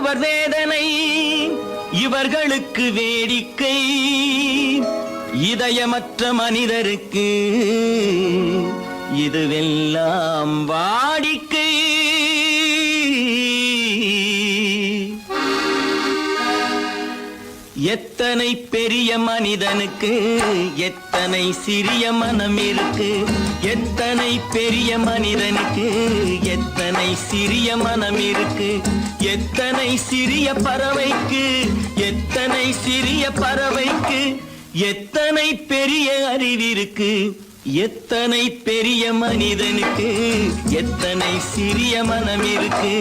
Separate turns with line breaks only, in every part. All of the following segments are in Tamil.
இவர் வேதனை இவர்களுக்கு வேடிக்கை, இதயமற்ற மனிதருக்கு இதுவெல்லாம் வாடிக்கை. எத்தனை பெரிய மனிதனுக்கு எத்தனை சிறிய மனம் இருக்கு, எத்தனை பெரிய மனிதனுக்கு எத்தனை சிறிய மனம் இருக்கு, எத்தனை சிறிய பறவைக்கு எத்தனை சிறிய பறவைக்கு எத்தனை பெரிய அறிவிருக்கு, எத்தனை பெரிய மனிதனுக்கு எத்தனை சிறிய மனம் இருக்கு.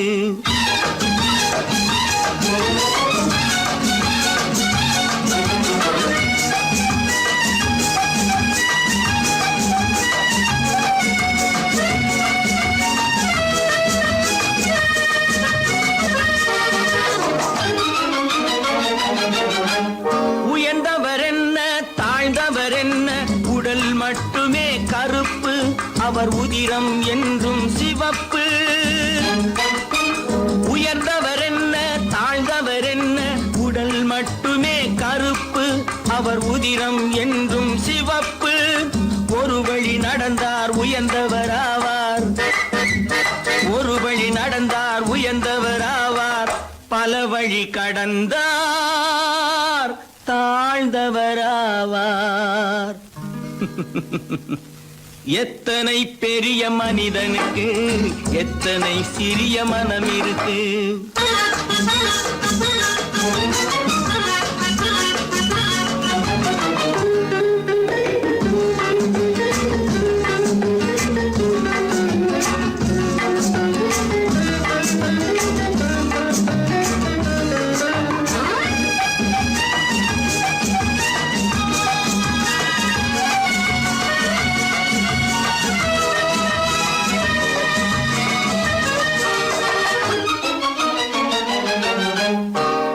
உயர்ந்தவர் என்ன தாழ்ந்தவர் என்ன, உடல் மட்டுமே கருப்பு, அவர் உதிரம் என்றும் சிவப்பு. உயர்ந்தவர் என்ன தாழ்ந்தவர் என்ன, உடல் மட்டுமே கருப்பு, அவர் உதிரம் என்றும் சிவப்பு. ஒரு வழி நடந்தார் உயர்ந்தவர் ஆவார், ஒரு வழி நடந்தார் உயர்ந்தவர் ஆவார், பல வழி கடந்தார் தாழ்ந்தவர் ஆவார். எத்தனை பெரிய மனிதனுக்கு எத்தனை சிறிய மனம் இருக்கு.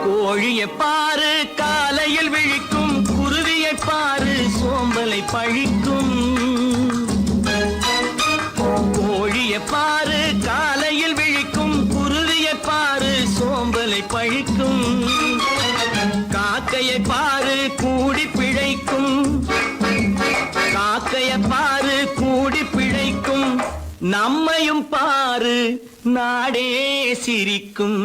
கோழியை பாரு காலையில் விழிக்கும், குருவியை பாரு சோம்பலை பழிக்கும். கோழியை பாரு காலையில் விழிக்கும், குருவியை பாரு சோம்பலை பழிக்கும். காக்கையை பாரு கூடி பிழைக்கும், காக்கையை பாரு கூடி பிழைக்கும். நம்மையும் பாரு நாடே சிரிக்கும்.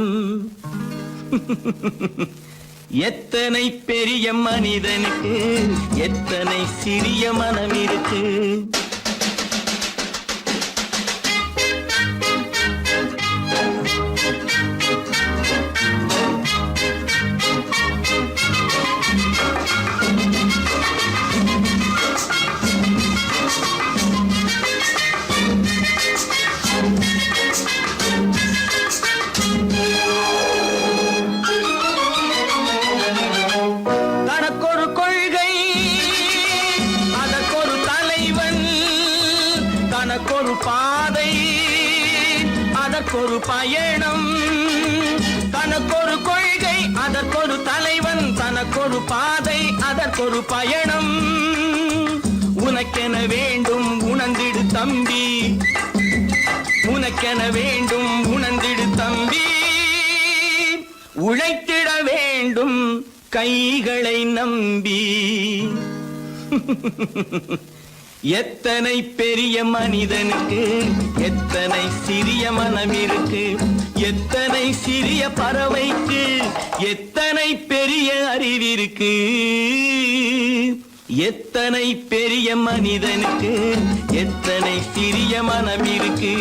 எத்தனை பெரிய மனிதனுக்கு எத்தனை சிறிய மனம் இருக்கு. தனக்கொரு கொள்கை அதற்கொரு தலைவன், தனக்கொரு பாதை அதற்கொரு பயணம். தனக்கொரு கொள்கை அதற்கொரு தலைவன், தனக்கொரு பாதை அதற்கொரு பயணம். உனக்கென வேண்டும் உணர்ந்திடு தம்பி, உனக்கென வேண்டும் உணர்ந்திடு தம்பி. உழைத்திட வேண்டும் கைகளை நம்பி. எத்தனை பெரிய மனிதனுக்கு எத்தனை சிறிய மனம் இருக்கு, எத்தனை சிறிய பறவைக்கு எத்தனை பெரிய அறிவிருக்கு, எத்தனை பெரிய மனிதனுக்கு எத்தனை சிறிய மனம் இருக்கு.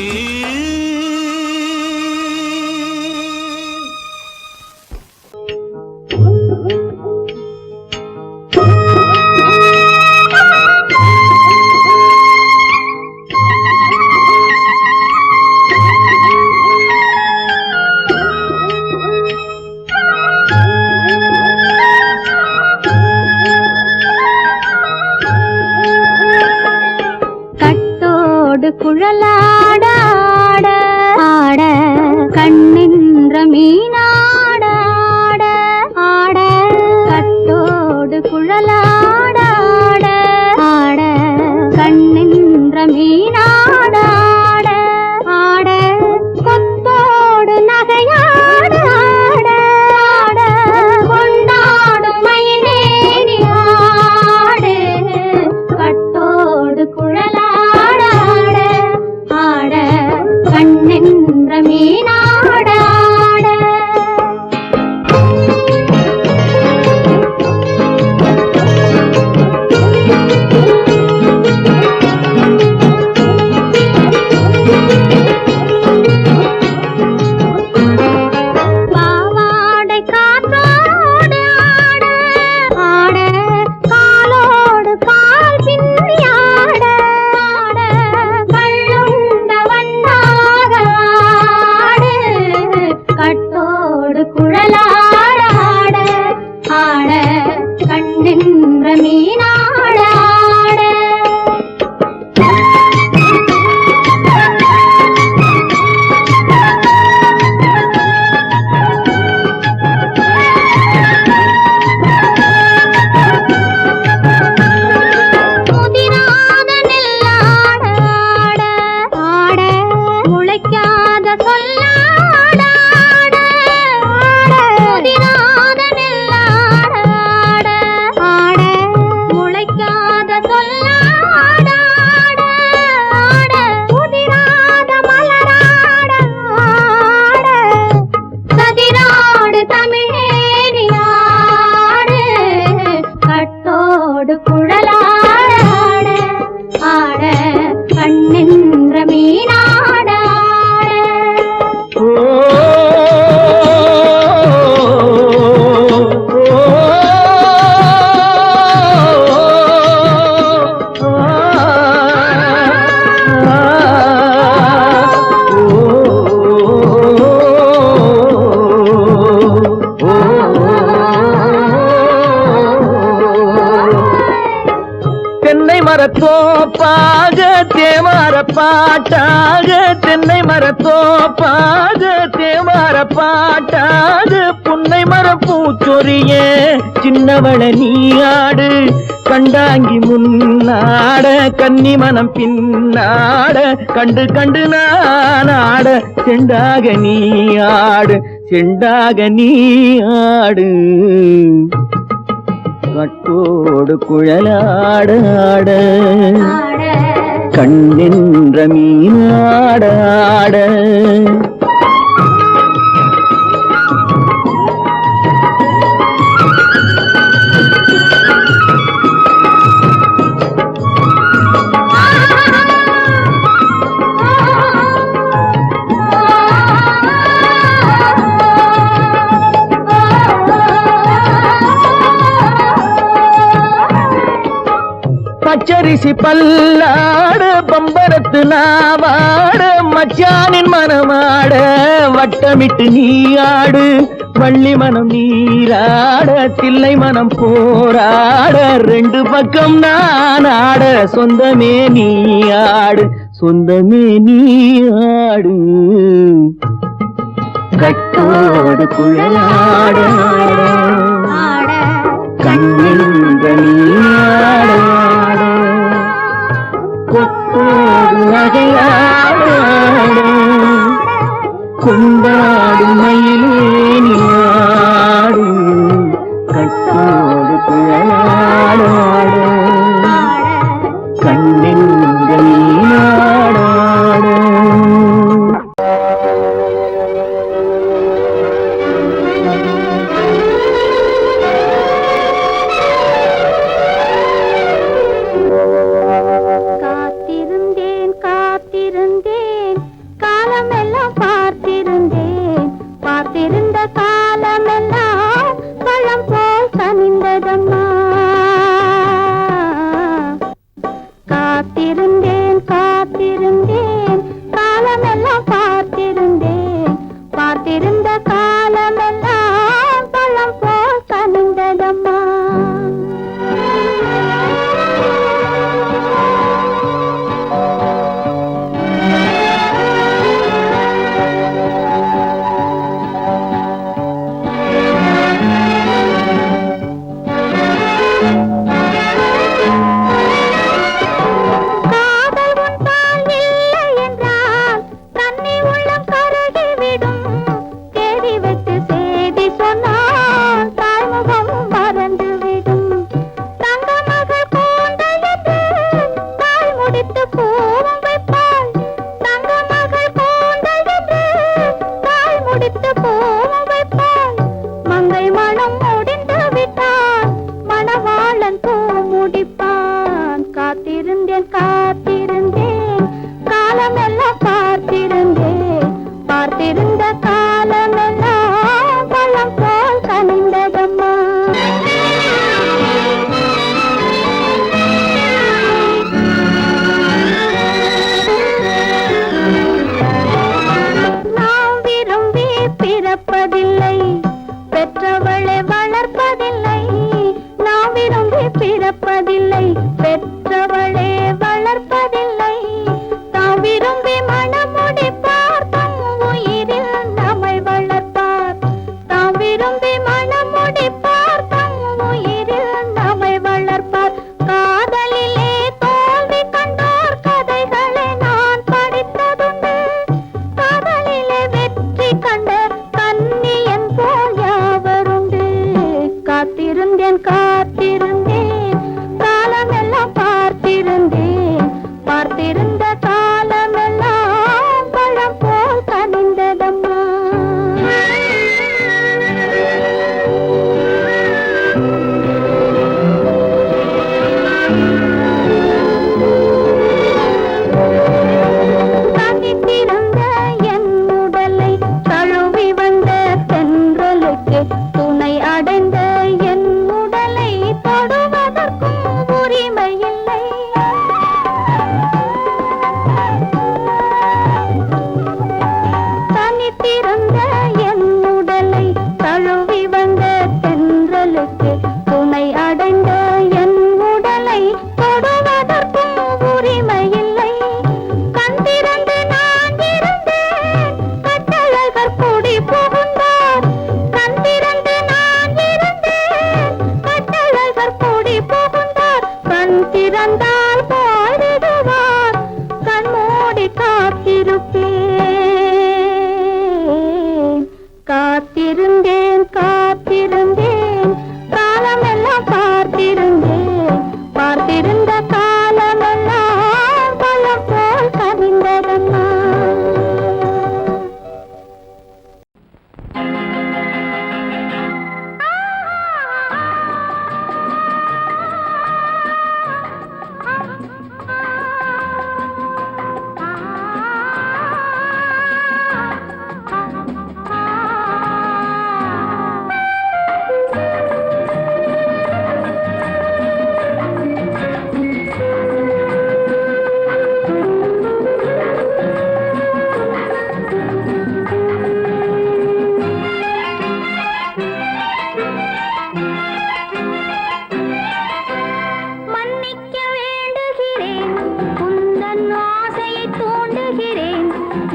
குழலாட ஆட ஆட கண்ணின்ற மீனாட ஆட ஆட கட்டோடு குழலாட ஆட ஆட கண்ணின்ற மீனாட ஆட ஆட கொத்தோடு நகையாட ஆட நின்ற மீனாட ஆட முதிராத நெல்லாட ஆட ஆட முளைக்காத சொல்லாட ஆட முதிராத நெல்லாட ஆட ஆட முளைக்காத சொல்லாட ஆட முதிராத மலராட ஆட சதிராடு தமிழேறி ஆடு கட்டோடு குழலாட ஆட கண்ணின்ற மீனாட ஆட
தென்னை மரத்தோப்பாக தேமார பாட்டாக தென்னை மரத்தோப்பாக தேமார பாட்டாக புன்னை மர பூச்சொரிய சின்னவள நீயாடு கண்டாங்கி முன்னாட கன்னி மனம் பின்னாட கண்டு கண்டு நானாட செண்டாக நீயாடு செண்டாக நீயாடு கட்டோடு குழலாட ஆட கண்ணின்ற மீனாட ஆட பச்சரிசி பல்லாட பம்பரத்து நாவாட மச்சானின் மனமாட வட்டமிட்டு நீயாடு வள்ளி மனம் நீராட தில்லை மனம் போராட ரெண்டு பக்கம் நான் ஆட சொந்தமே நீயாடு சொந்தமே நீயாடு கட்டோடு குழலாட கண்ணின்ற நீயாட கொத்தோடு நகையாட கொண்டாடு மயிலேனியாடு கட்டோடு குழலாட கண்ணின்ற நீயாட
பிறப்பதில்லை, பெற்றவளே வளர்ப்பதில்லை. தாம் விரும்பி மணமுடிப்பார், தம் உயிரில் நம்மை வளர்ப்பார். தாம் விரும்பி மணமுடிப்பார், தம் உயிரில் நம்மை வளர்ப்பார். காதலிலே தோல்வி கண்டோர் கதைகளை நான் படித்ததுண்டு. காதலிலே வெற்றி கண்ட கன்னியன் போல் யாவருண்டு. காத்திருந்தேன் காத்திருந்தேன் காலமெல்லாம் பார்த்திருந்தேன். பார்த்திருந்த காலமெல்லாம் பழம் போல் கனிந்ததம்மா. தனித்திருந்த என் உடலை தழுவி வந்த தென்றலுக்கு துணை அடைந்த என் உடலை தொடுவதற்கும் உரிமை இல்லை. தனித்திருந்த என் உடலை தழுவி வந்த தென்றலுக்கு துணை அடைந்த என் உடலை தொடுவதற்கும் உரிமை இல்லை. கண் திறந்து நான் இருந்தேன், கட்டழகர் கூடி புகுந்தார். கண் திறந்து நான் இருந்தேன், கட்டழகர் கூடி புகுந்தார். கண் திறந்தால் பாடிடுவார், கண் மூடி காத்திருப்பேன். காத்திருந்தேன் காத்திருந்தேன் காலமெல்லாம் பார்த்திருந்தேன். பார்த்திருந்த காலமெல்லாம் பழம் போல் கனிந்ததம்மா. மன்னிக்க வேண்டுகிறேன், உந்தன் ஆசையை தூண்டுகிறேன்.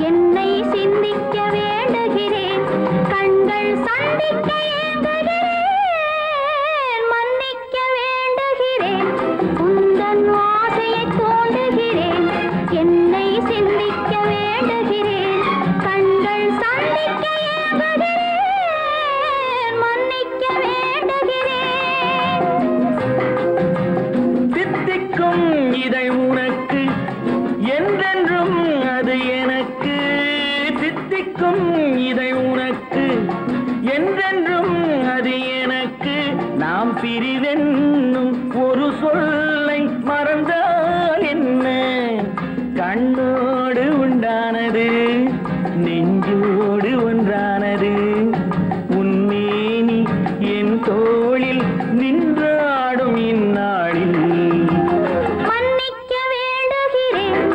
என்னை சிந்திக்க வேண்டுகிறேன், கண்கள் சந்திக்க ஏங்குகிறேன். மன்னிக்க வேண்டுகிறேன், உந்தன் ஆசையை தூண்டுகிறேன். என்னை சிந்திக்க வேண்டுகிறேன், கண்கள் சந்திக்க ஏங்குகிறேன். மன்னிக்க வேண்டுகிறேன்.
தித்திக்கும் இதை உனக்கு என்றென்றும் அது எனக்கு. தித்திக்கும் இதை உனக்கு என்றென்றும் அது எனக்கு. நாம் பிரிவென்னும் ஒரு சொல்லை மறந்தால் என்ன? கண்ணோடு உண்டானது நெஞ்சோடு ஒன்றானது. உன்மேனி என் தோளில் நின்றாடும் இந்நாளில்.
மன்னிக்க வேண்டுகிறேன்,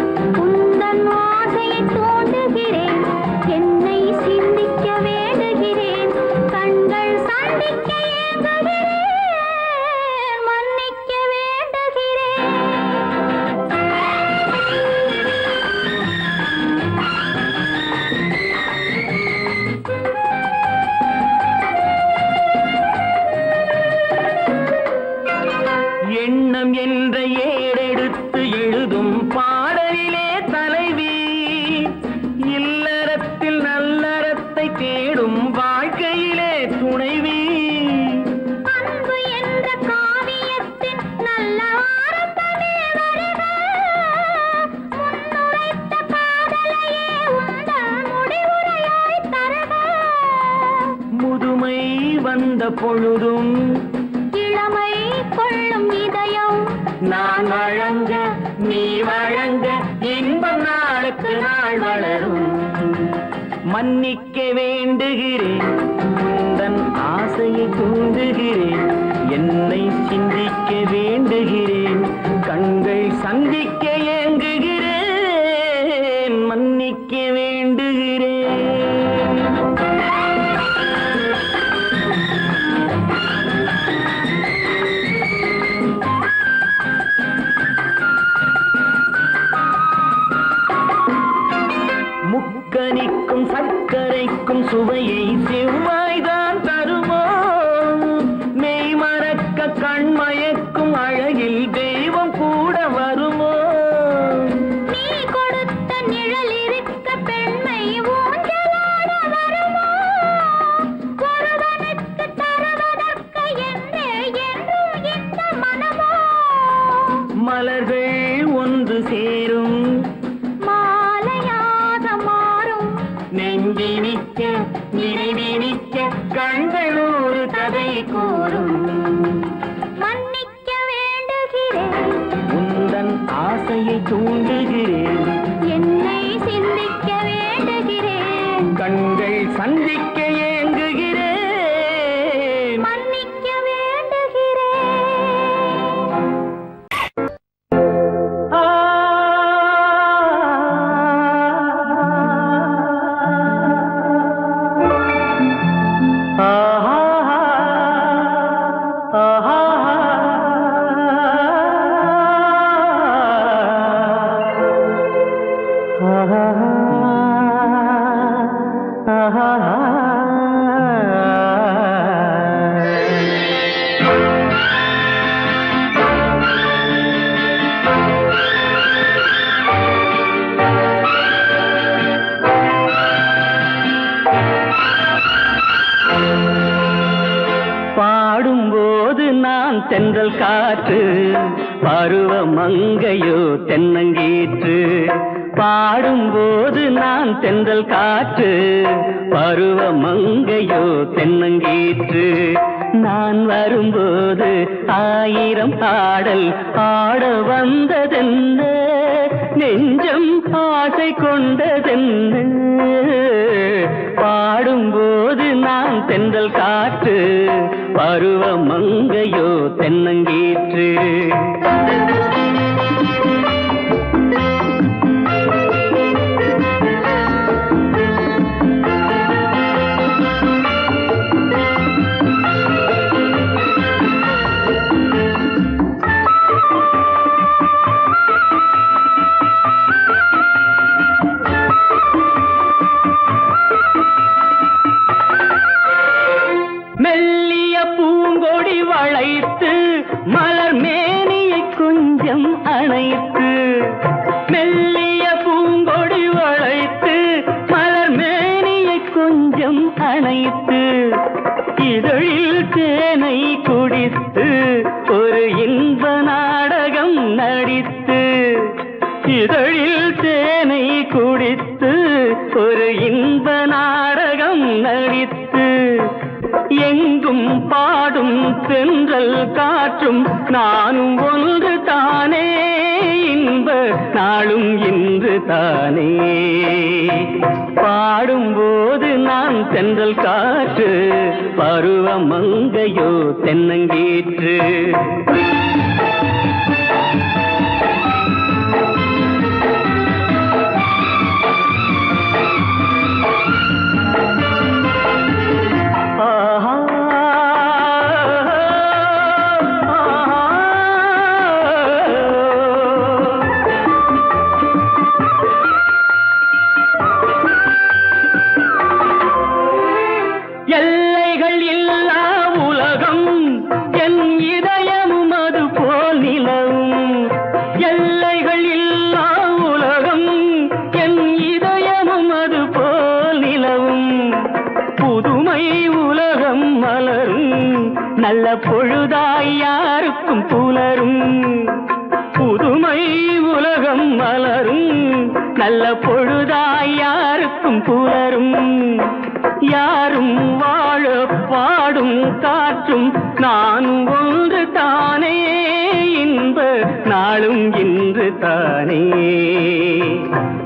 உந்தன் ஆசையை தூண்டுகிறேன். என்னை சிந்திக்க வேண்டுகிறேன், கண்கள் சந்திக்க ஏங்குகிறேன். மன்னிக்க வேண்டுகிறேன்.
எண்ணம் என்ற ஏடெடுத்து எழுதும் பாடலிலே தலைவி. இல்லறத்தில் நல்லறத்தை தேடும் வாழ்க்கையிலே துணைவி.
அன்பு என்ற காவியத்தின் நல்ல ஆரம்பமே வருக. முன்னுரைத்த காதலையே உந்தன் முடிவுரையாய் தருக.
முதுமை வந்த பொழுதும்
இளமை கொள்ளும் இதயம்
நான் வழங்க நீ வழங்க இன்பம் நாளுக்கு நாள் வளரும். மன்னிக்க வேண்டுகிறேன், உந்தன் ஆசையை தூண்டுகிறேன். என்னை சிந்திக்க வேண்டுகிறேன், கண்கள் சந்திக்க ஏங்குகிறேன். மன்னிக்க வேண்டுகிறேன். சுவையை செவ்வாய்தான் தருமோ மெய் மறக்க கண் மயக்கும் அழகில் தெய்வம் கூட வருமோ
நீ கொடுத்த நிழல் இருக்க பெண்மை ஊஞ்சலாட வருமோ ஒருவனுக்கு தருவதற்கு என்றே என்றும் இந்த மனமோ
மலர்கள் ஒன்று சேரும்
மாலையாக மாறும்
நெஞ்சினிக்க நினைவினிக்க கண்கள் ஒரு கதை கூறும்
மன்னிக்க வேண்டுகிறேன்
உந்தன் ஆசையை தூண்டுகிறேன்
என்னை சிந்திக்க வேண்டுகிறேன்
கண்கள் சந்திக்க ஏங்குகிறேன்
மன்னிக்க வேண்டுகிறேன்
பாடும்போது நான் தென்றல் காற்று பருவ மங்கையோ தென்னங்கீற்று பாடும்போது நான் தென்றல் காற்று பருவ மங்கையோ தென்னங்கீற்று நான் வரும்போது ஆயிரம் பாடல் ஆட வந்ததென்ன நெஞ்சம் ஆசை கொண்டதென்ன பாடும்போது நான் தென்றல் காற்று பருவ மங்கையோ தென்னங்கீற்று மெல்லிய பூங்கொடி வளைத்து மலர் மேனியை கொஞ்சம் அணைத்து மெல்லிய பூங்கொடி வளைத்து மலர் மேனியை கொஞ்சம் அணைத்து இதழில் தேனை குடித்து ஒரு இன்ப நாடகம் நடித்து இதழில் தேனை குடித்து ஒரு இன்ப நாடகம் நடித்து எங்கும் பாடும் தென்றல் காற்றும் நானும் ஒன்று தானே இன்ப நாளும் இன்று தானே பாடும்போது நான் தென்றல் காற்று பருவ மங்கையோ தென்னங்கீற்று எல்லைகள் இல்லா உலகம் என் இதயமும் அது போல் நிலவும் எல்லைகள் இல்லா உலகம் என் இதயமும் அது போல் நிலவும் புதுமை உலகம் மலரும் நல்ல பொழுதாய் யாருக்கும் புலரும் புதுமை உலகம் மலரும் நல்ல பொழுதாய் யாருக்கும் புலரும் யாரும் வாழ பாடும் காற்றும் நானும் ஒன்று தானே இன்ப நாளும் இன்று தானே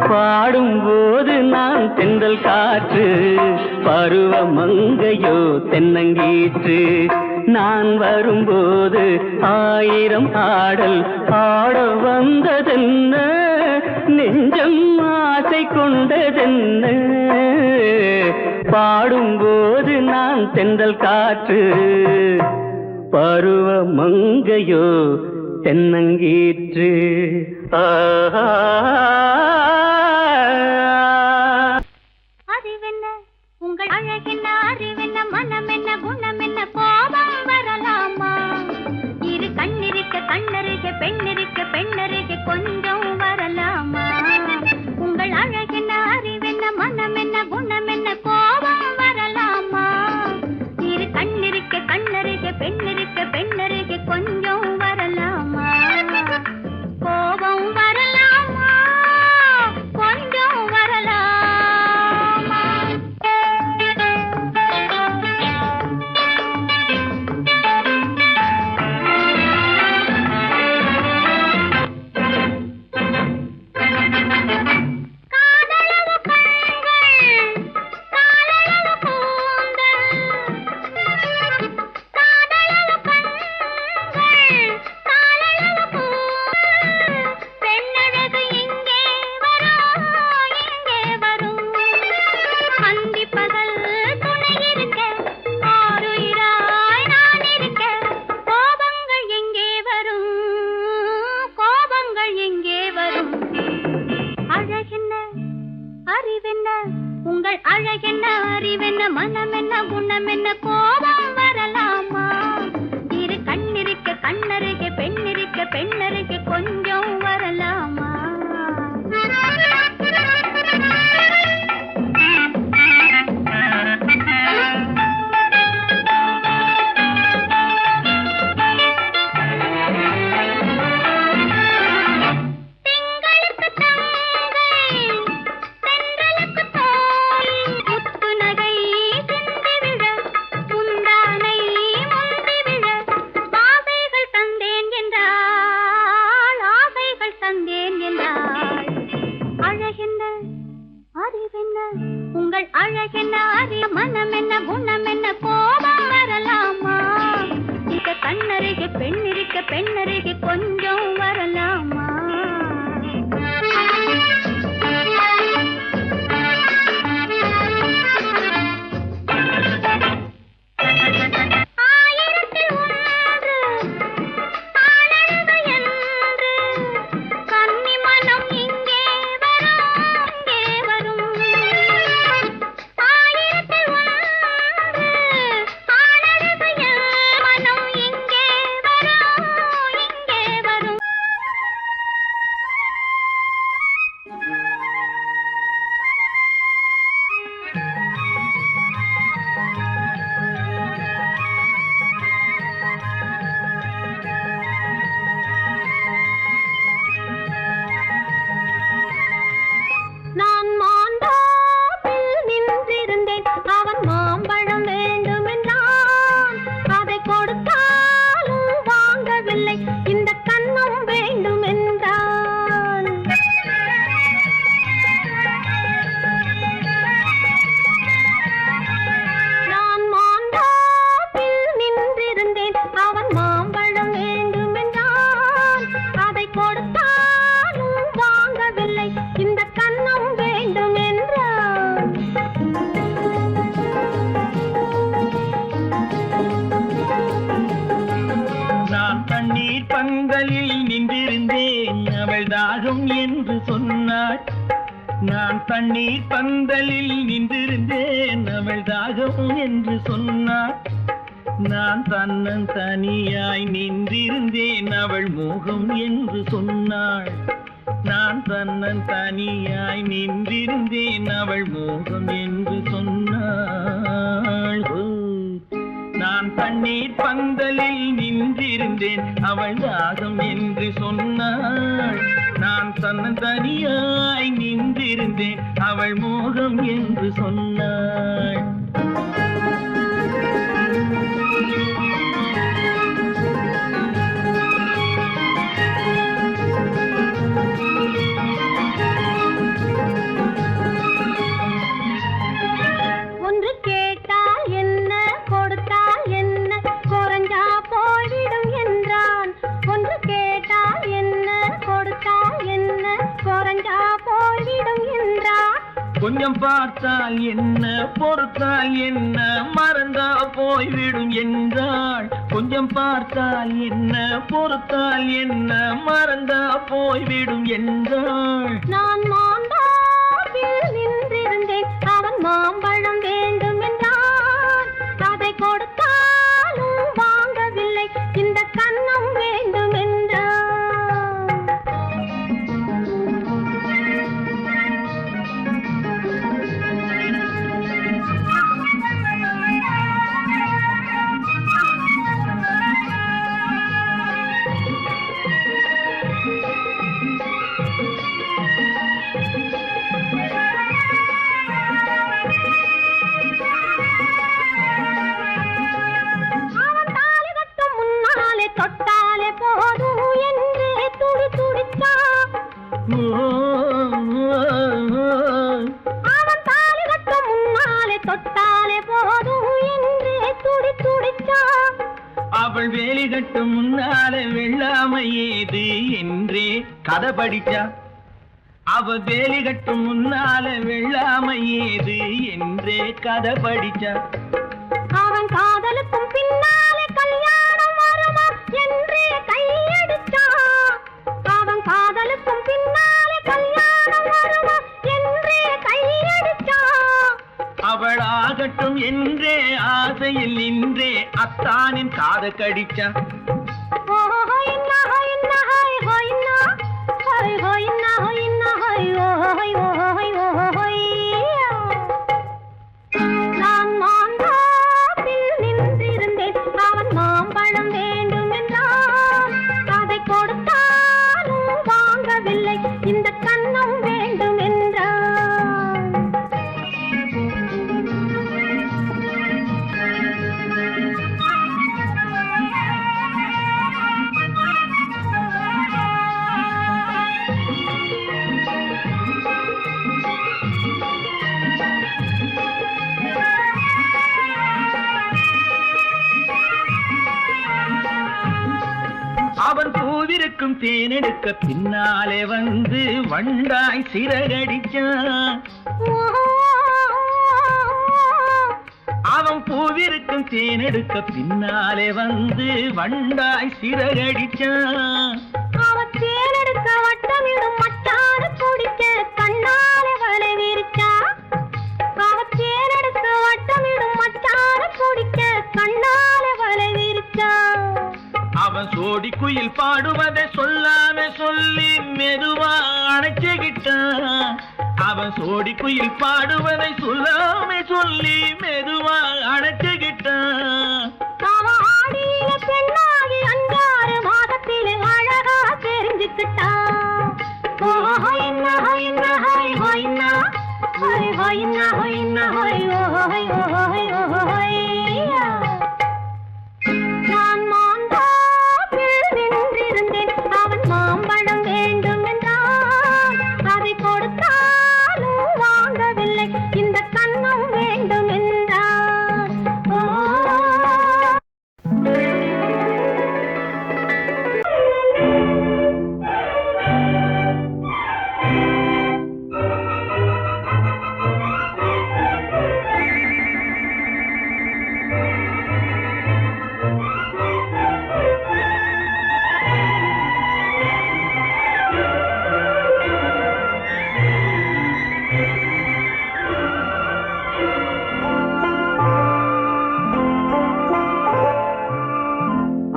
பாடும்போது நான் தென்றல் காற்று பருவ மங்கையோ தென்னங்கீற்று நான் வரும்போது ஆயிரம் ஆடல் ஆட வந்ததென்ன நெஞ்சம் ஆசை கொண்டதென்ன பாடும்போது நான் தென்றல் காற்று பருவ மங்கையோ தென்னங்கீற்று
அறிவென்ன உங்கள் பெண்ணருகே பெண்ணருகே கொஞ்சம் வரலாமா உங்கள் அழகென்ன அறிவென்ன மனம் என்ன குணம் என்ன கோபம் வரலாமா இரு கண்ணருகே கண்ணருகே பெண்ணருகே பெண்ணருகே கொஞ்சம் வரலாமா கோபம் வரலாமா கொஞ்சம் வரலாமா காதலவு கண்கள் காதலவு கூந்தல் காதலவு கண்கள் காதலவு கூந்தல் பெண்ணழகு இங்கே வரும் அந்திப்பகல் துணை இருக்க ஆருயிராய் நான் இருக்க கோபங்கள் எங்கே வரும் கோபங்கள் எங்கே வரும் அழகென்ன அறிவென்ன உங்கள் அழகென்ன அறிவென்ன மனம் என்ன குணம் என்ன கோபம் வரலாமா இரு கண்ணிருக்க கண்ணருகே பெண்ணிருக்க பெண்ணருகே கொஞ்சம் வரலாமா திங்களுக்கு தங்கை தென்றலுக்கு தோழி முத்து நகை சிந்தி விழ முந்தானை முந்தி விழ ஆசைகள் தந்தேன் என்றாள் ஆசைகள் தந்தேன் என்றாள் அழகென்ன அறிவென்ன உங்கள் அழகென்ன அறி மனம் என்ன குணம் என்ன கோபம் வரலாமா இத கண்ணருகே பெண்ணருகே பெண்ணருகே கொஞ்சம் வரலாமா ஆயிரத்தில் ஒன்று ஆளழகு என்று கன்னி மனம் இங்கே வரும் ஆயிரத்தில் ஒன்று ஆளழகு மனம் இங்கே வரும் நான் மாந்தோப்பில் நின்றிருந்தேன் அவன் மாம்பழம் வேண்டும் என்றான் அதை கொடுத்தாலும் வாங்கவில்லை இந்த கன்னம் வேண்டும் என்றான் நான் மாந்தோப்பில் நின்றிருந்தேன் அவன் மாம்பழம் வேண்டும் என்றான் அதை கொடுத்தாலும் வாங்கவில்லை இந்த கன்னம் வேண்டும் என்றான்
நான் தண்ணீர் பந்தலில் நின்றிருந்தேன் அவள் தாகம் என்று சொன்னாள் நான் தண்ணீர் பந்தலில் நின்றிருந்தேன் அவள் தாகம் என்று சொன்னாள் நான் தன்னன் தனியாய் நின்றிருந்தேன் அவள் மோகம் என்று சொன்னாள் நான் தன்னன் தனியாய் நின்றிருந்தேன் அவள் மோகம் என்று சொன்னாள் நான் தண்ணீர் பந்தலில் நின்றிருந்தேன் அவள் தாகம் என்று சொன்னாள் நான் தன்னன் தனியாய் நின்றிருந்தேன் அவள் மோகம் என்று சொன்னாள்
ஒன்று கேட்டால் என்ன கொடுத்தால் என்ன குறைஞ்சா போய்விடும் என்றான் ஒன்று கேட்டால் என்ன கொடுத்தால் என்ன குறைஞ்சா போய்விடும் என்றான்
கொஞ்சம் பார்த்தால் என்ன பொறுத்தால் என்ன மறந்தா போய்விடும் என்றாள் கொஞ்சம் பார்த்தால் என்ன பொறுத்தால் என்ன மறந்தா போய்விடும் என்றாள்
நான் மாந்தோப்பில் நின்றிருந்தேன் அவன் மாம்பழம் வேண்டும் என்றான் அதை கொடுத்தாலும் வாங்கவில்லை இந்த கன்னம் வேண்டும் என்றான் அவன் தாலி கட்ட முன்னாலே தொட்டாலே போதும் என்றே துடி துடிச்சான்.
அவள் வேலி கட்டும் முன்னாலே வெள்ளாமை ஏது என்றே கதை படிச்சா. அவ வேலி கட்டும் முன்னாலே வெள்ளாமை ஏது என்றே கதை படிச்சா.
அவன் காதலுக்கும் பின்னாலே கல்யாணம் வருமா என்றே கையடிச்சான். அவன் காதலுக்கும் பின்னாலே கல்யாணம் வருமா என்றே கையடிச்சான்.
அவள் ஆகட்டும் என்றே ஆசையில் நின்றே அத்தானின் காத கடிச்சா.
நான் மாந்தாப்பில் நின்றிருந்தேன். அவன் மாம்பழம் வேண்டும் என்றான். அதை கொடுத்தாலும் வாங்கவில்லை. இந்த கன்னம் வேண்டும் என்றான்.
அவன் பூவிருக்கும் தேனெடுக்க பின்னாலே வந்து வண்டாய் சிறகடிச்சான். அவன் பூவிருக்கும் தேனெடுக்க பின்னாலே வந்து வண்டாய் சிறகடிச்சான்.
அவன் தேனெடுக்க வட்டமிடும் மட்டான குடிக்க கண்ணாலே வலை விரிச்சா. அவன் தேனெடுக்க வட்டமிடும் மட்டான குடிக்க கண்ணாலே வலை விரிச்சா.
அவன் சோடி குயில் பாடுவதை சொல்லாம சொல்லி மெதுவா அணைச்சுக்கிட்டான். அவன் சோடி குயில் பாடுவதை சொல்லாம சொல்லி மெதுவா அணைச்சுக்கிட்டான்.
அவன் ஆடியில பெண்ணாகி 5-6 மாதத்திலே அழகா தெரிஞ்சுக்கிட்டான். நான் மாந்தாப்பில் நின்றிருந்தேன். அவன் மாம்பழம் வேண்டும் என்றான். அதை கொடுத்தாலும் வாங்கவில்லை. இந்த கன்னம் வேண்டும் என்றான்.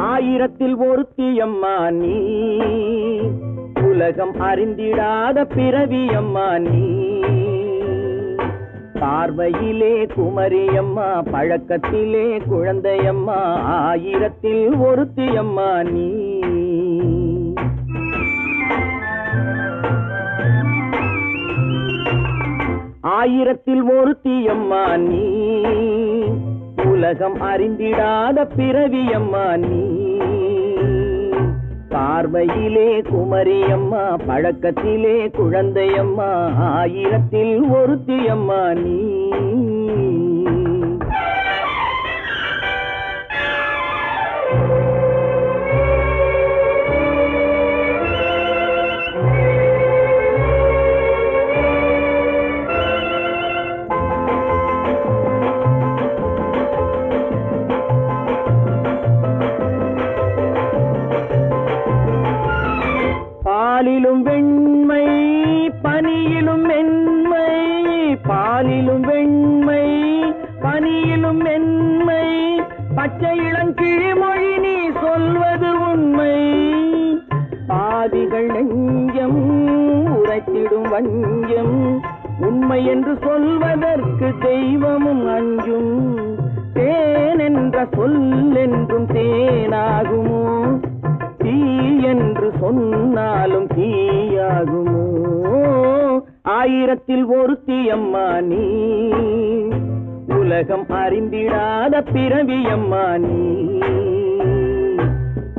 ஆயிரத்தில் ஒருத்தியம்மா நீ, உலகம் அறிந்திடாத பிறவியம்மா நீ. பார்வையிலே குமரியம்மா, பழக்கத்திலே குழந்தையம்மா. ஆயிரத்தில் ஒருத்தியம்மா நீ. ஆயிரத்தில் ஒருத்தியம்மா நீ, உலகம் அறிந்திடாத பிறவியம்மா நீ. பார்வையிலே குமரியம்மா, பழக்கத்திலே குழந்தையம்மா. ஆயிரத்தில் ஒருத்தியம்மா நீ. பாலிலும் வெண்மை, பனியிலும் மென்மை. பாலிலும் வெண்மை, பனியிலும் மென்மை. பச்சை இளங்கிழிமொழி நீ சொல்வது உண்மை. பாதிகள் நெஞ்சம் உரைத்திடும் வஞ்சம். உண்மை என்று சொல்வதற்கு தெய்வமும் அஞ்சும். தேன் என்ற சொல் என்றும் தேனாகுமோ? தீ என்று சொன்னாலும் தீயாகுமோ? ஆயிரத்தில் ஒருத்தியம்மா நீ, உலகம் அறிந்திடாத பிறவியம்மா நீ.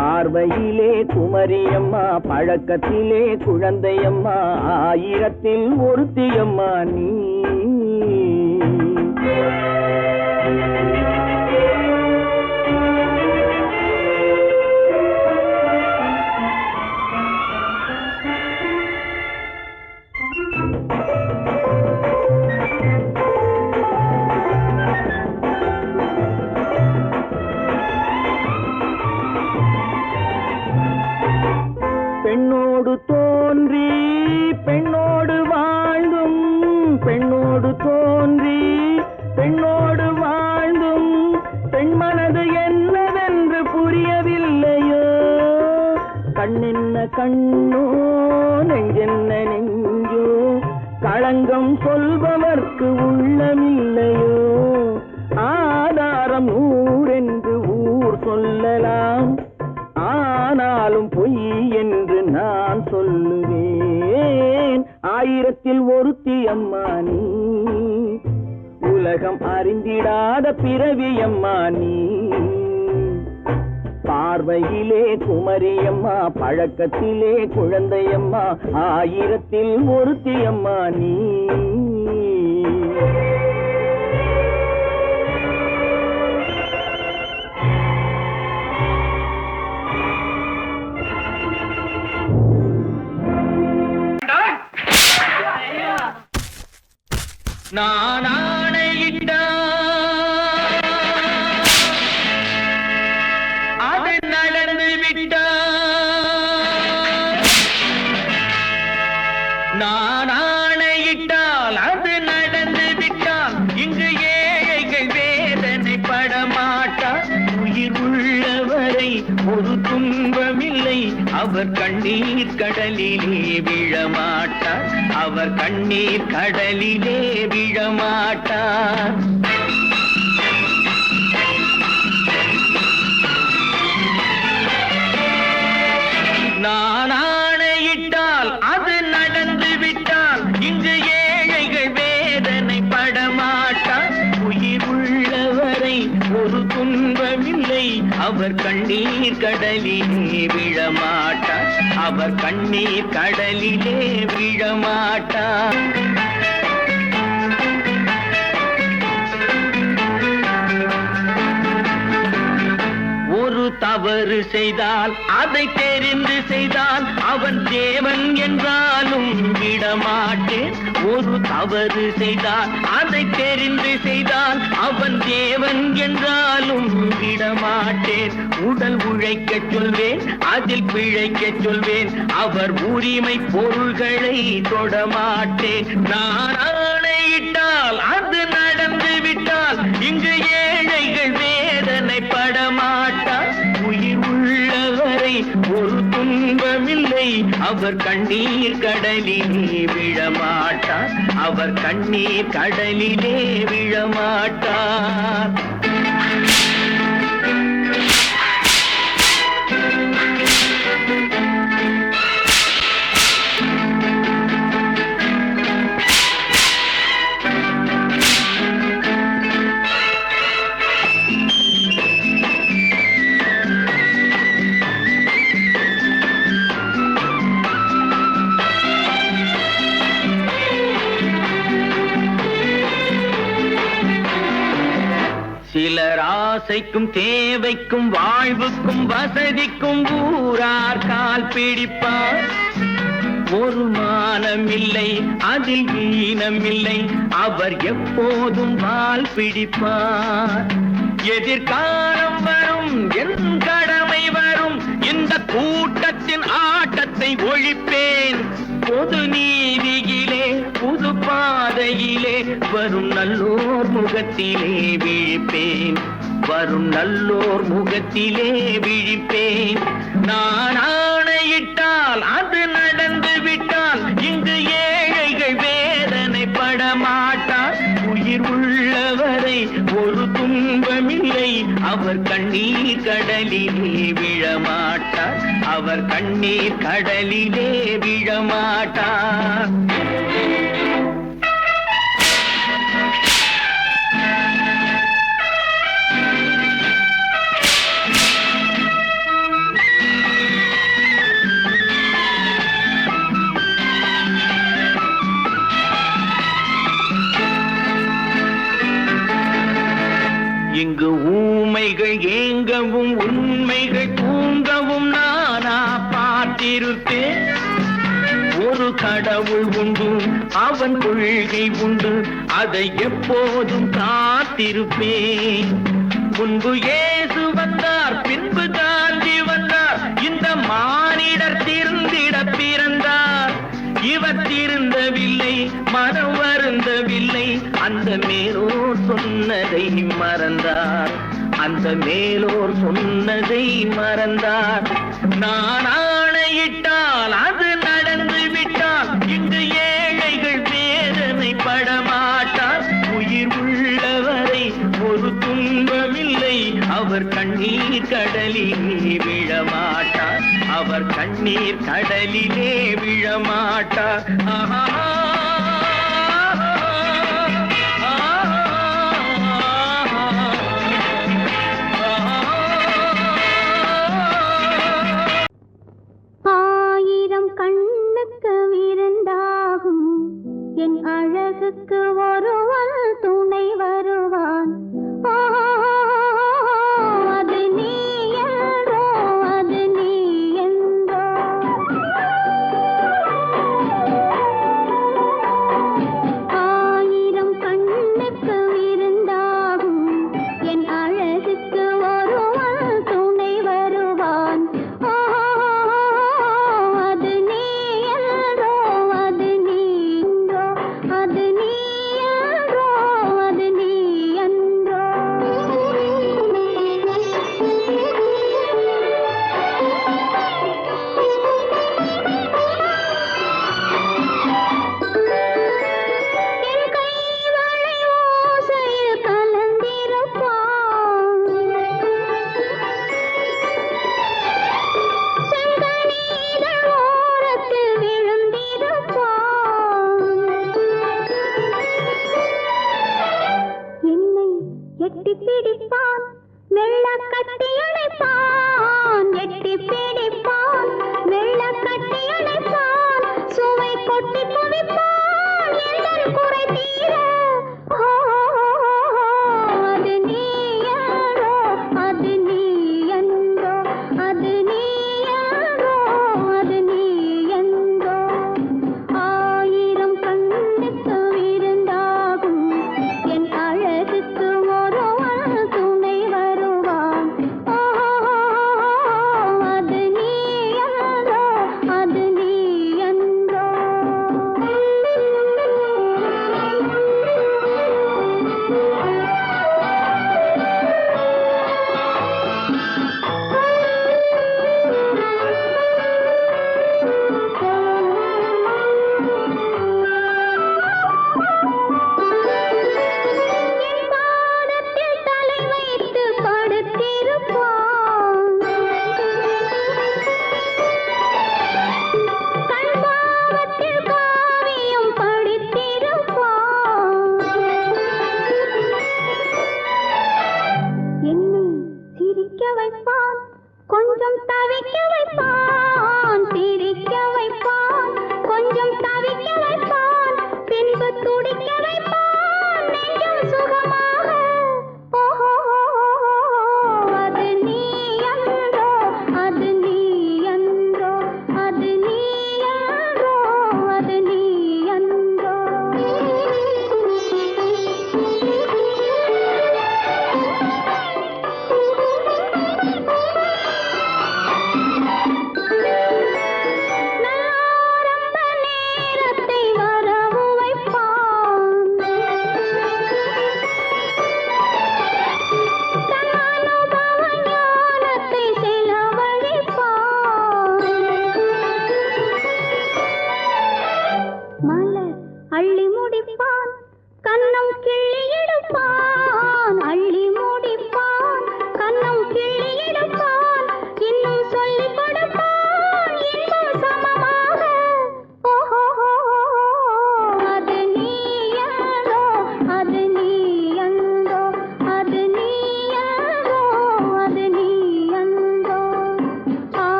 பார்வையிலே குமரியம்மா, பழக்கத்திலே குழந்தையம்மா, ஆயிரத்தில் ஒருத்தியம்மா நீ. பெண்ணோடு தோன்றி பெண்ணோடு வாழ்ந்தும், பெண்ணோடு தோன்றி பெண்ணோடு வாழ்ந்தும், பெண் மனது என்னவென்று புரியவில்லையோ. கண்ணென்ன கண்ணோ, நெஞ்சென்ன நெஞ்சோ, களங்கம் சொல்பவர்க்கு உள்ளமில்லையோ. ஆதாரம் ஊரென்று ஊர் சொல்லலாம், ஆனாலும் பொய் என்று நான் சொல்லுவேன். ஆயிரத்தில் ஒருத்தி அம்மா நீ, உலகம் அறிந்திடாத பிறவி அம்மா நீ. பார்வையிலே குமரியம்மா, பழக்கத்திலே குழந்தையம்மா, ஆயிரத்தில் ஒருத்தி அம்மா நீ.
நான் ஆணையிட்டால் அது நடந்து விட்டால், நான் ஆணையிட்டால் அது நடந்து விட்டால், இங்கு ஏழைகள் வேதனை படமாட்டார். உயிர் உள்ளவரை ஒரு துன்பமில்லை, அவர் கண்ணீர் கடலிலே விழமாட்டார், அவர் கண்ணீர் கடலிலே விழமாட்டார். நான் ஆணையிட்டால் அது நடந்து விட்டால், இங்கு ஏழைகள் வேதனை படமாட்டார். உயிர் உள்ளவரை ஒரு துன்பமில்லை, அவர் கண்ணீர் கடலிலே விழமாட்டார், அவர் கண்ணீர் கடலிலே விழமாட்டார். ஒரு தவறு செய்தால் அதை தெரிந்து செய்தால் அவன் தேவன் என்றாலும் விடமாட்டேன். ஒரு தவறு செய்தால் அதை தெரிந்து செய்தால் அவன் தேவன் என்றாலும் விடமாட்டேன். உடல் உழைக்கச் சொல்வேன், அதில் பிழைக்கச் சொல்வேன், அவர் உரிமை பொருள்களை தொடமாட்டேன். நான் ஆணையிட்டால் அது நடந்து விட்டால், இங்கு ஏழைகள் வேதனை படமாட்டார். உயிர் உள்ளவரை ஒரு துன்பமில்லை, அவர் கண்ணீர் கடலிலே விழமாட்டார், அவர் கண்ணீர் கடலிலே விழமாட்டார். சிலர் ஆசைக்கும் தேவைக்கும் வாழ்வுக்கும் வசதிக்கும் ஊரார் கால் பிடிப்பார். ஒரு மானமில்லை, அதில் ஈனமில்லை, அவர் எப்போதும் வால் பிடிப்பார். எதிர்காலம் வரும், என் கடமை வரும், இந்த கூட்டத்தின் ஆட்டத்தை ஒழிப்பேன். பொது நீதியிலே புது பாதையிலே வரும் நல்லோர் முகத்திலே விழிப்பேன், வரும் நல்லோர் முகத்திலே விழிப்பேன். நான் ஆணையிட்டால் அது நடந்து விட்டால், இங்கு ஏழைகள் வேதனை படமாட்டார். உயிர் உள்ளவரை ஒரு துன்பமில்லை, அவர் கண்ணீர் கடலிலே விழமாட்டார், அவர் கண்ணீர் கடலிலே விழமாட்டார். இருப்பேன். ஒரு கடவுள் உண்டு, அவன் கொள்கை உண்டு, அதை எப்போதும் காத்திருப்பேன். முன்பு இயேசு வந்தார், பின்பு காந்தி வந்தார், இந்த மானிடர் திருந்திட பிறந்தார். இவர் திருந்தவில்லை, மனம் வருந்தவில்லை, அந்த மேலோர் சொன்னதை மறந்தார். அந்த மேலோர் சொன்னதை மறந்தார். நான் ஆணையிட்டால் அது நடந்து விட்டால் இங்கு ஏழைகள் வேதனை படமாட்டார். உயிர் உள்ளவரை ஒரு துன்பமில்லை, அவர் கண்ணீர் கடலிலே விழமாட்டார். அவர் கண்ணீர் கடலிலே விழமாட்டார். ஆஹா
கண்ணுக்கு விருந்தாகும் என் அழகுக்கு ஒருவன் துணை வருவான். அது நீ என்றோ, அது நீ என்றோ. ஆயிரம் கண்ணுக்கு விருந்தாகும் என் அழகுக்கு ஒருவன் துணை வருவான். அது நீ என்றோ, அது நீ என்றோ, அது நீ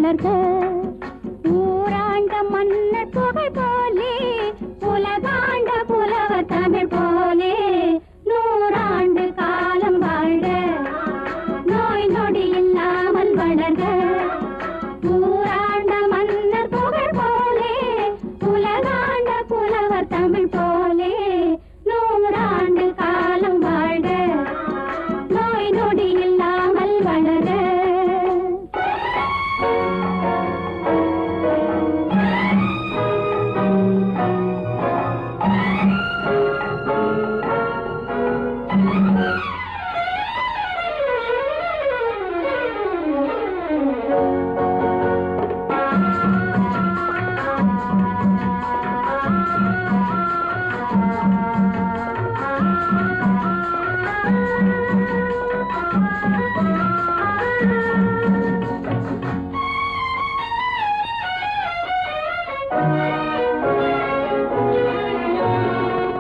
வளர்க. ஊராண்ட மன்னர் புகழ் போலே உலகாண்ட புலவர் தமிழ் போலே நூறாண்டு காலம் வாழ்க. நோய் நொடி இல்லாமல் வளர்க. ஊராண்ட மன்னர் புகழ் போலே உலகாண்ட புலவர் தமிழ் போலே நூறாண்டு காலம் வாழ்க. நோய் நொடி இல்லாமல் வளர.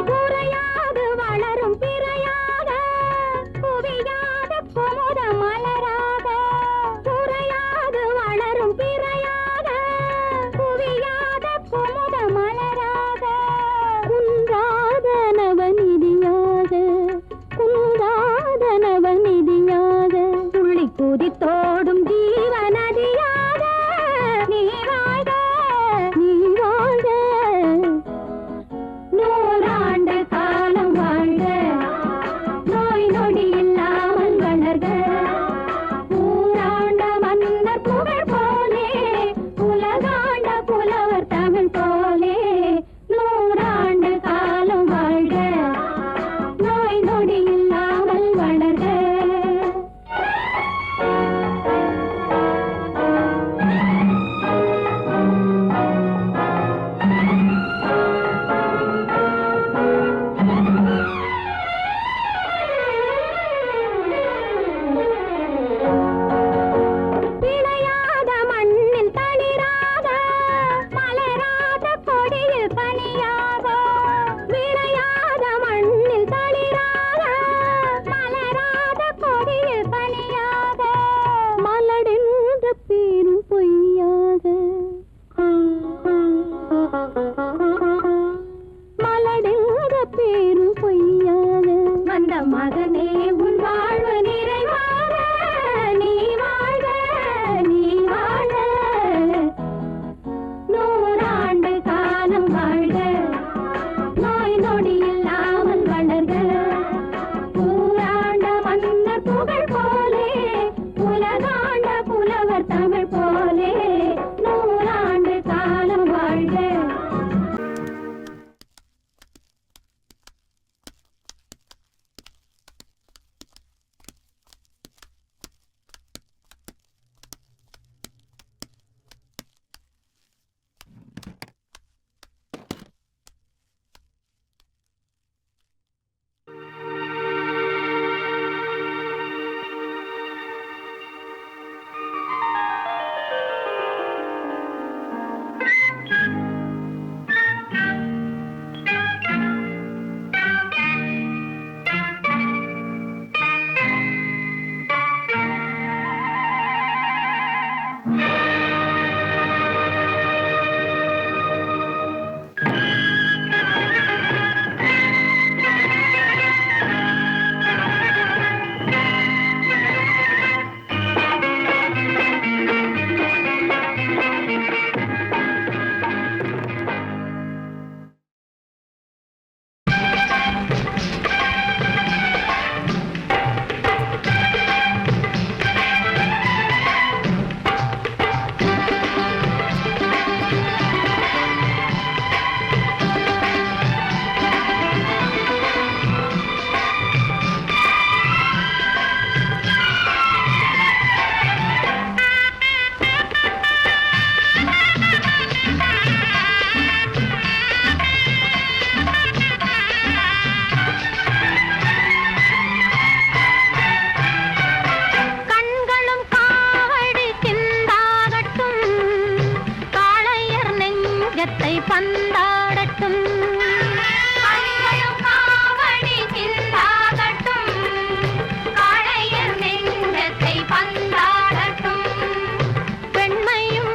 குறையாது வளரும் பிறையாக குவியாத குமுத மலராக. குறையாது வளரும் பிறையாக குவியாத குமுத மலராக. குன்றாத நவநிதியாக குன்றாத நவநிதியாக துள்ளி குதித்தோடும் ஜீவநதியாக நீ வாழ்க நீ வாழ்க. நூறாண்டு காலம் வாழ்க. நோய் நொடி இல்லாமல் வளர்க. ஊராண்ட மன்னர் புகழ் போலே உலகாண்ட புலவர் தமிழ் போலே நூறாண்டு காலம் வாழ்க. நோய் நொடி இல்லாமல் வளர்க. விளையாத மண்ணில் தளிராக மலராத கொடியில் பனியாக. விளையாத மண்ணில் தளிராக மலராத கொடியில் பனியாக. மலடென்ற பேரும் பொய்யாக மலடென்ற பேரும் பொய்யாக. வந்த மகனே உன் வாழ்வு நிறைவாக. நீ வாழ்க நீ வாழ்க. நூறாண்டு காலம் வாழ்க. நோய் நொடி இல்லாமல் வளர்க. ஊராண்ட மன்னர் புகழ் போலே உலகாண்ட புலவர் தமிழ் போலே நூறாண்டு காலம் வாழ்க. பந்தாடட்டும் காவடி சிந்தாடட்டும் காளையர் நெஞ்சத்தை பந்தாடட்டும் பெண்மையும்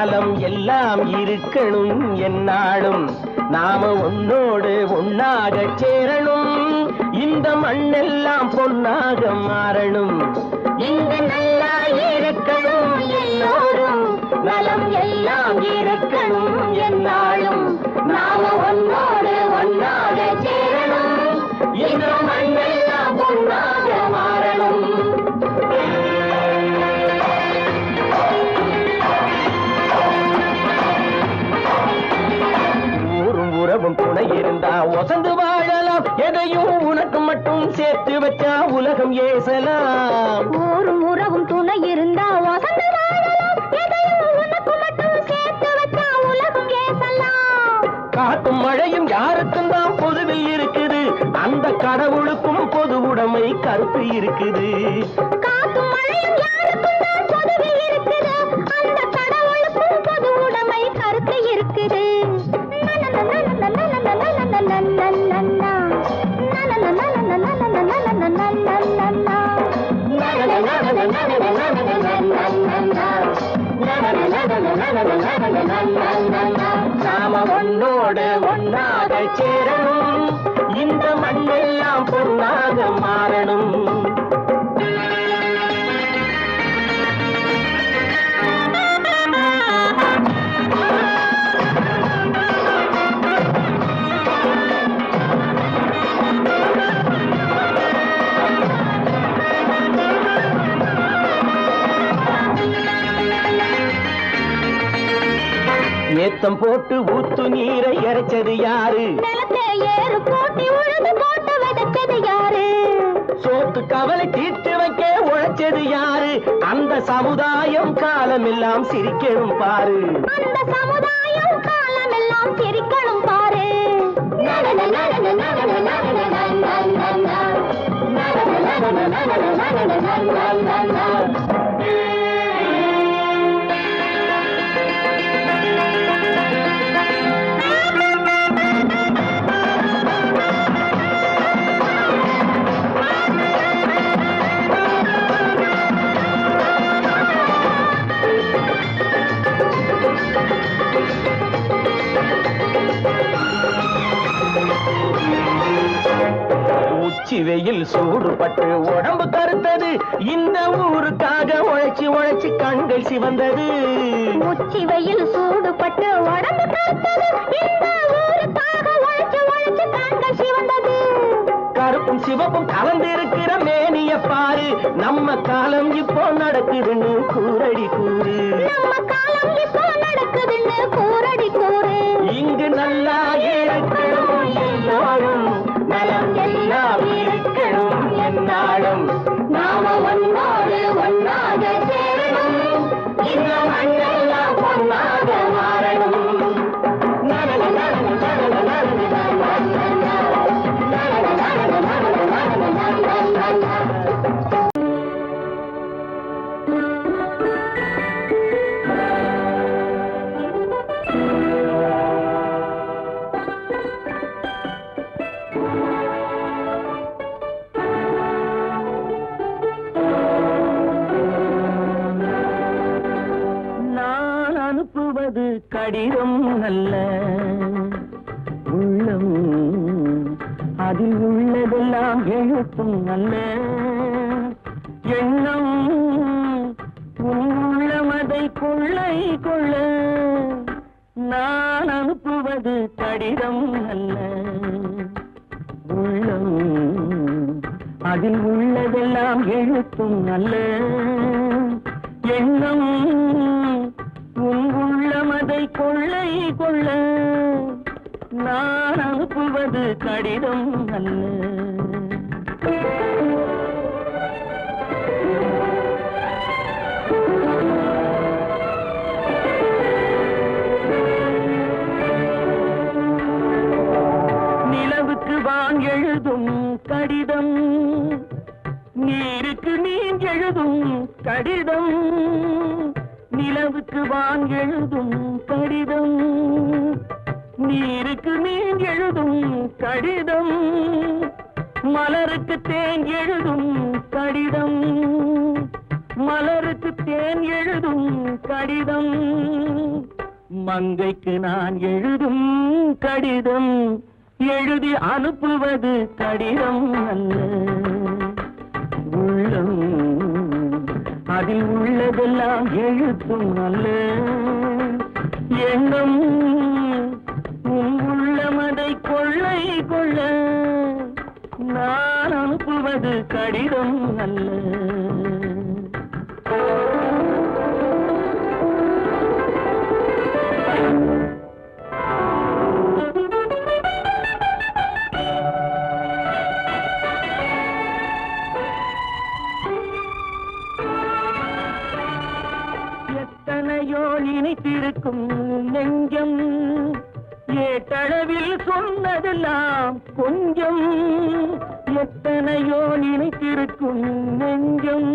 நலம் எல்லாம் இருக்கணும் என்னாலும் நாம உன்னோடு ஒன்னாக சேரணும் இந்த மண்ணெல்லாம் பொன்னாக மாறணும்
இங்கு நல்லா இருக்கணும் எல்லோரும் நலம் எல்லாம் இருக்கணும் என்னாலும் நாம ஒன்னோடு ஒன்னாக சேரணும் இந்த மண்ணெல்லாம் பொன்னாக மாறணும்
ஊரும் உறவும் துணை இருந்தா ஒசந்து வாழலாம் எதையும் உனக்கு மட்டும் சேர்த்து வச்சா உலகம் ஏசலாம்
ஊரும் உறவும் துணை இருந்தா வசந்து வாழலாம் எதையும் உனக்கு மட்டும் சேர்த்து வச்சா உலகம் ஏசலாம்
காட்டும் மழையும் யாருக்கும் தான் பொதுவில் இருக்குது அந்த கடவுளுக்கும் பொது உடைமை கருத்து இருக்குது
காத்தும் மழையும் யாருக்கும் தான் பொதுவில் இருக்குது அந்த கடவுளுக்கும் பொது உடைமை கருத்து இருக்குது
நாம ஒன்னோடு ஒன்னாக சேரணும் இந்த மண்ணெல்லாம் பொன்னாக மாறணும் ஏத்தம் போட்டு ஊத்து நீரை இறைச்சது யாரு
நிலத்தை ஏறு போட்டி உழுது போட்டு விதைச்சது யாரு
சோத்து கவலை தீர்த்து வைக்க உழைச்சது யாரு அந்த சமுதாயம் காலமெல்லாம் சிரிக்கணும் பாரு
அந்த சமுதாயம் காலமெல்லாம் சிரிக்கணும் பாரு
உச்சி வெயில் சூடுபட்டு உடம்பு கருத்தது இந்த ஊருக்காக உழைச்சி உழைச்சி கண்கள் சிவந்தது
உச்சி வெயில் சூடுபட்டு உடம்பு கருத்தது இந்த ஊருக்காக உழைச்சு உழைச்சு கண்கள் சிவந்தது
கருப்பும் சிவப்பும் கலந்திருக்கிற மேனிய பாரு நம்ம காலம் இப்போ நடக்குதுன்னு கூரடி கூறு
நம்ம காலம் இப்போ நடக்குதுன்னு கூரடி கூறு
இங்கு நல்லா இருக்கணும் எல்லோரும் நலம் எல்லாம் இருக்கணும் என்னாலும்
நாம ஒன்னோடு ஒன்னாக சேரணும் இந்த மண்ணெல்லாம் பொன்னாக மாறணும்
நான் அனுப்புவது கடிதம் அல்ல உள்ளம் அதில் உள்ளதெல்லாம் எழுத்தும் அல்ல எண்ணம் உள்ளமதை கொள்ளை கொள்ள நான் அனுப்புவது கடிதம் அல்ல உள்ளம் அதில் உள்ளதெல்லாம் எழுத்தும் அல்ல எண்ணம் உள்ளமதை கொள்ளை கொள்ள நான் அனுப்புவது கடிதம் அல்ல நிலவுக்கு வான் எழுதும் கடிதம் நீருக்கு நீர் எழுதும் கடிதம் நிலவுக்கு வான் எழுதும் கடிதம் நீருக்கு நீர் எழுதும் கடிதம் மலருக்கு தேன் எழுதும் கடிதம்
மலருக்கு தேன் எழுதும் கடிதம், மங்கைக்கு நான் எழுதும் கடிதம், எழுதி அனுப்புவது கடிதம் அல்ல. உள்ளம் அதில் உள்ளதெல்லாம் எழுத்தும் அல்ல. எண்ணம் உன் உள்ளமதை கொள்ளை கொள்ள, நான் அனுப்புவது கடிதம் அல்ல. எத்தனையோ நினைத்திருக்கும் நெஞ்சம், ஏட்டளவில் சொன்னதெல்லாம் கொஞ்சம். எத்தனையோ நினைத்திருக்கும் நெஞ்சம்,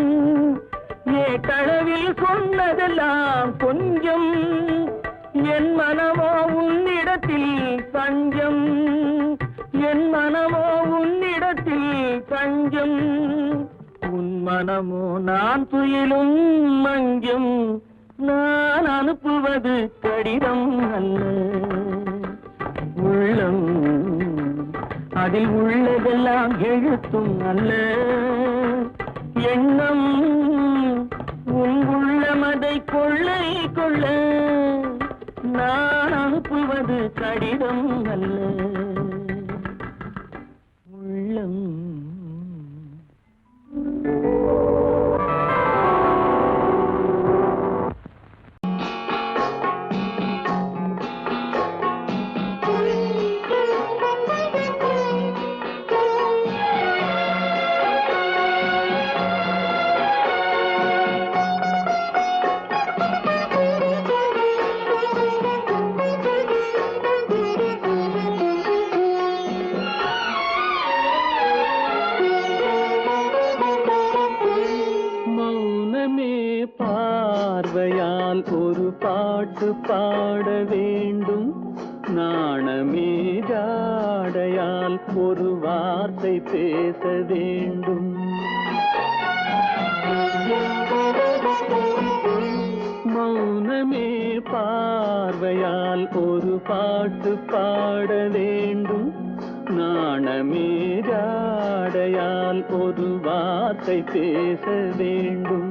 ஏட்டளவில் சொன்னதெல்லாம் கொஞ்சம். என் மனமோ உன்னிடத்தில் தஞ்சம், என் மனமோ உன்னிடத்தில் தஞ்சம். உன் மனமோ நான் துயிலும் மஞ்சம், நான் அனுப்புவது கடிதம் அல்ல. உள்ளம் அதில் உள்ளதெல்லாம் எழுத்தும் அல்ல. எண்ணம் உன் உள்ளமதை கொள்ளை கொள்ள, நான் அனுப்புவது கடிதம் அல்ல. உள்ளம் பார்வையால் ஒரு பாட்டு பாட வேண்டும், நாணமே ஜாடையால் ஒரு வார்த்தை பேச வேண்டும். மௌனமே பார்வையால் ஒரு பாட்டு பாட வேண்டும், நாணமே ஜாடையால் ஒரு வார்த்தை பேச வேண்டும்.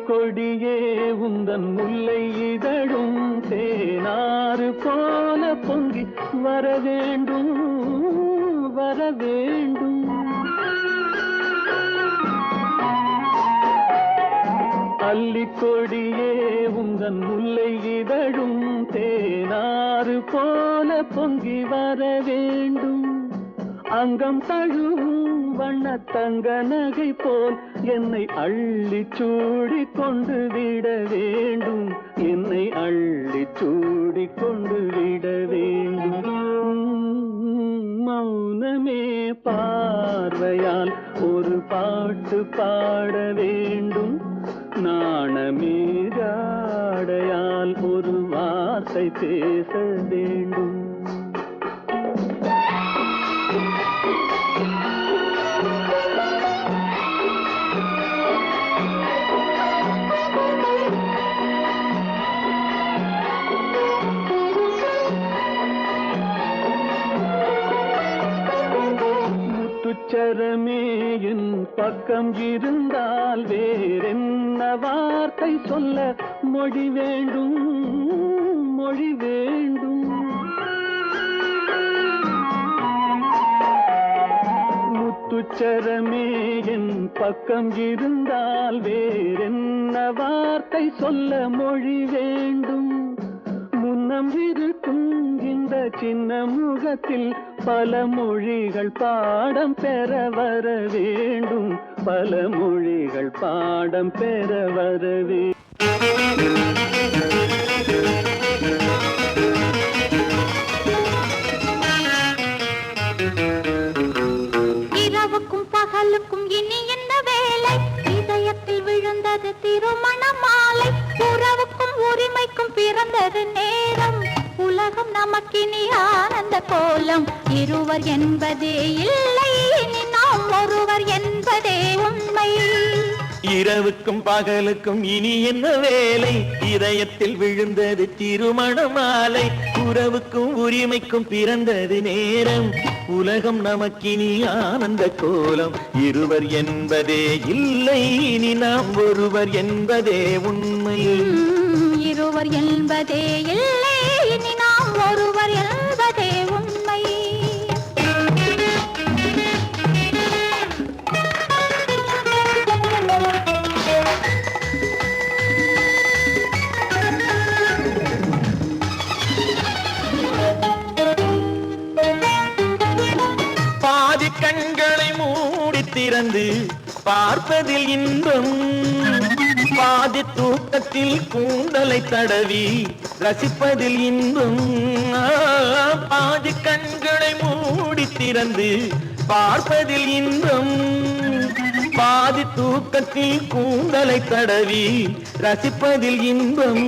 கொடியே உந்தன் முல்லை இதழும் தேனாறு போல பொங்கி வர வேண்டும், வர வேண்டும். அல்லிக்கொடியே உந்தன் முல்லை இதழும் தேனாறு போல பொங்கி வர வேண்டும். அங்கம் தழுவும் வண்ண தங்க நகை போல் என்னை அள்ளி சூடி கொண்டு விட வேண்டும், என்னை அள்ளி சூடி கொண்டு விட வேண்டும். மௌனமே பார்வையால் ஒரு பாட்டு பாட வேண்டும், நாணமே ஜாடையால் ஒரு வார்த்தை பேச வேண்டும். முத்துச்சரமே என் பக்கம் இருந்தால் வேறென்ன வார்த்தை சொல்ல மொழி வேண்டும், மொழி வேண்டும். முத்துச்சரமே என் பக்கம் இருந்தால் வேறென்ன வார்த்தை சொல்ல மொழி வேண்டும். முன்னம் இருக்கும் இந்த சின்ன முகத்தில் பல மொழிகள் பாடம் பெற வர வேண்டும், பல மொழிகள் பாடம் பெற வர வேண்டும்.
இரவுக்கும் பகல் பிறந்தது நேரம் உலகம் நமக்கினி ஆனந்த கோலம் இருவர் என்பதே இல்லை இனி நாம் ஒருவர் என்பதே உண்மை
இரவுக்கும் பகலுக்கும் இனி என்ன வேலை இதயத்தில் விழுந்தது திருமண மாலை உறவுக்கும் உரிமைக்கும் பிறந்தது நேரம் உலகம் நமக்கினி ஆனந்த கோலம் இருவர் என்பதே இல்லை இனி நாம் ஒருவர் என்பதே உண்மை
இருவர் என்பதே இல்லை இனி நாம் ஒருவர் என்பதே உண்மை
பாதி கண்களை மூடி திறந்து பார்ப்பதில் இன்பம் பாதி தூக்கத்தில் கூந்தலை தடவி ரசிப்பதில் இன்பம் பாதி கண்களை மூடி திறந்து பார்ப்பதில் இன்பம் பாதி தூக்கத்தில் கூந்தலை தடவி ரசிப்பதில் இன்பம்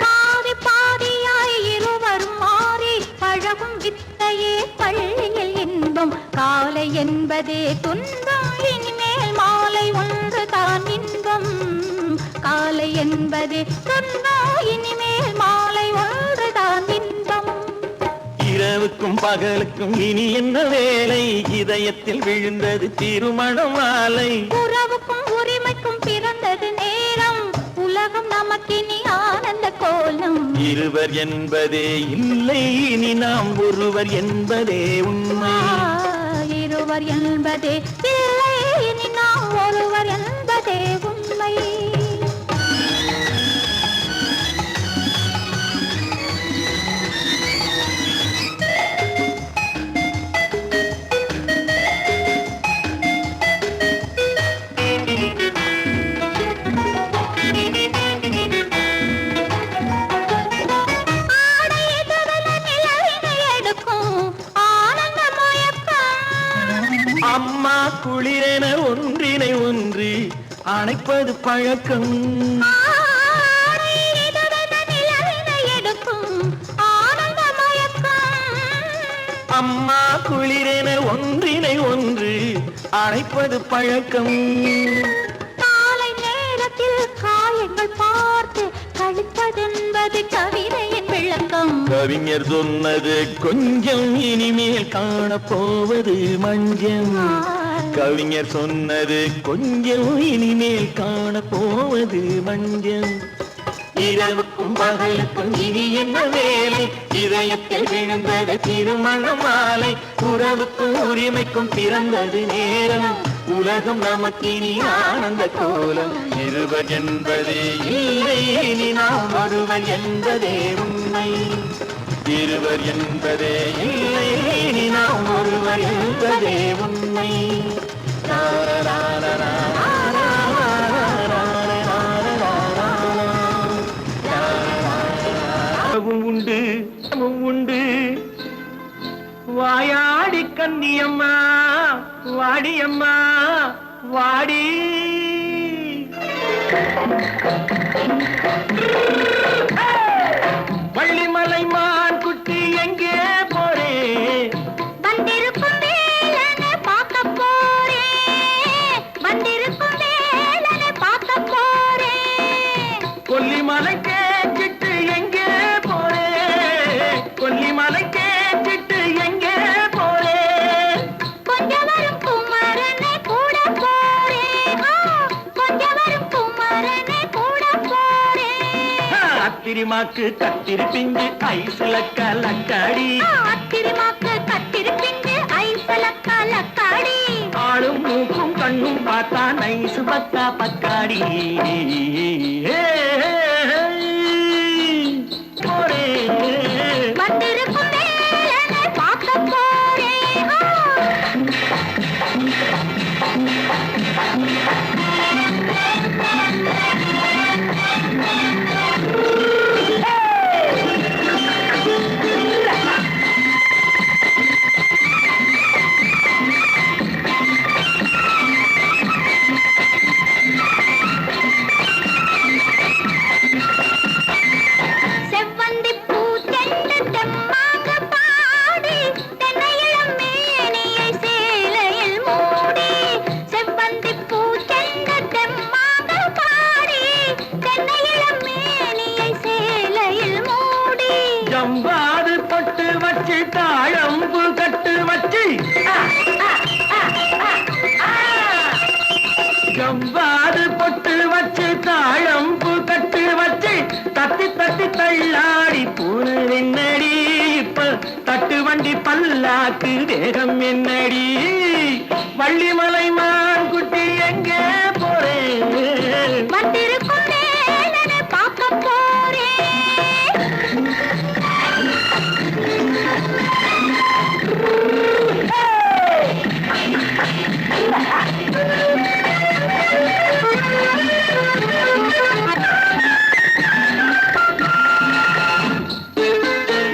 பாதி பாதியாய் இருவரும் மாறி பழகும் வித்தையே பள்ளியில் இன்பம் காலை என்பதே துன்பம் இனிமேல் மாலை ஒன்று தான் இன்பம் காலை என்பதே துன்பம் இனிமேல் மாலை ஒன்று தான் இன்பம்
இரவுக்கும் பகலுக்கும் இனி என்ன வேலை இதயத்தில் விழுந்தது திருமண மாலை
உறவுக்கும் உரிமைக்கும் பிறந்தது நேரம் உலகம் நமக்கினி ஆனந்த கோலம்
இருவர் என்பதே இல்லை இனி நாம் ஒருவர் என்பதே உண்மை
இருவர் என்பதே இல்லை இனி நாம் ஒருவர் என்பதே உண்மை
அம்மா குளிரென ஒன்றினை ஒன்று அணைப்பது பழக்கம் அம்மா குளிரென ஒன்றினை ஒன்று அணைப்பது பழக்கம்
காலை நேரத்தில் காயங்கள் பார்த்து கழிப்பதென்பது கவிதையின் விளக்கம்
கவிஞர் சொன்னது கொஞ்சம் இனிமேல் காணப்போவது மஞ்சம் கவிஞர் சொன்னது கொஞ்சம் இனிமேல் காணப்போவது மஞ்சம் இரவுக்கும் பகலுக்கும் இனி என்ன வேலை இதயத்தில் விழுந்தது திருமண மாலை உறவுக்கும் உரிமைக்கும் பிறந்தது நேரம் உலகம் நமக்கினி ஆனந்த கோலம் இருவர் என்பதே இல்லை இனி நாம் ஒருவர் என்பதே உண்மை இருவர் என்பதே இல்லை இனி நாம் ஒருவர் என்பதே உண்மை உண்டு உண்டு வாயாடி கன்னியம்மா வாடியம்மா வாடி வள்ளிமலை மான் குட்டி எங்கே போறே
வந்திருக்கும் வேலனை பார்க்க போறேன் வந்திருக்கும் வேலனை பார்க்க போறேன்
கொல்லிமலை கேட்டுட்டு எங்கே போறே கொல்லிமலை கேட்டுட்டு எங்கே போறே
கொஞ்சம் வரும் குமரனை கூட போறேன் கொஞ்சம் வரும் குமரனை கூட போறேன்
அத்திரிமாக்கு கத்திரி பிஞ்சு ஐசுல கலக்காடி
அத்திரிமாக்கு கத்திரி பிஞ்சு ஐசல கலக்காடி
ஆளும் மூக்கும் கண்ணும் பார்த்தா நைசு பக்கா பக்காடி போறே
வந்திருக்கும் வேலனை பார்க்க போறேன்
பல்லாக்கு தேகம் என்னடி வள்ளிமலை மான் குட்டி எங்கே போறேன்
வந்திருக்கும் வேலனை பார்க்க போறேன்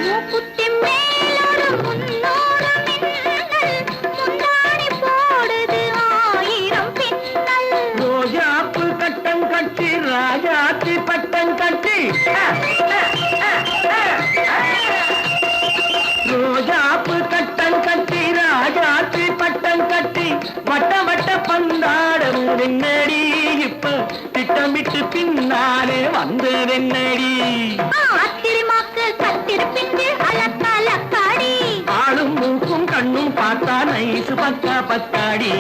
மூக்குத்தி மேலோடு முன்னோடு மின்னல் முந்தாணி போடுது ஆயிரம் பின்னல்
ரோஜாப்பு கட்டம் கட்டி ராஜாத்தி பட்டம் கட்டி ரோஜாப்பு கட்டம் கட்டி ராஜாத்தி பட்டம் கட்டி வட்ட வட்ட பந்தாடும் வெண்ணடி இப்ப திட்டமிட்டு பின்னாலே வந்ததென்னடி
ஆத்திரமாக்கு கத்திருப்பிட்டு அலக்காடி
ஆளும் மூக்கும் கண்ணும் பார்த்தா நைசு பக்கா பத்தாடி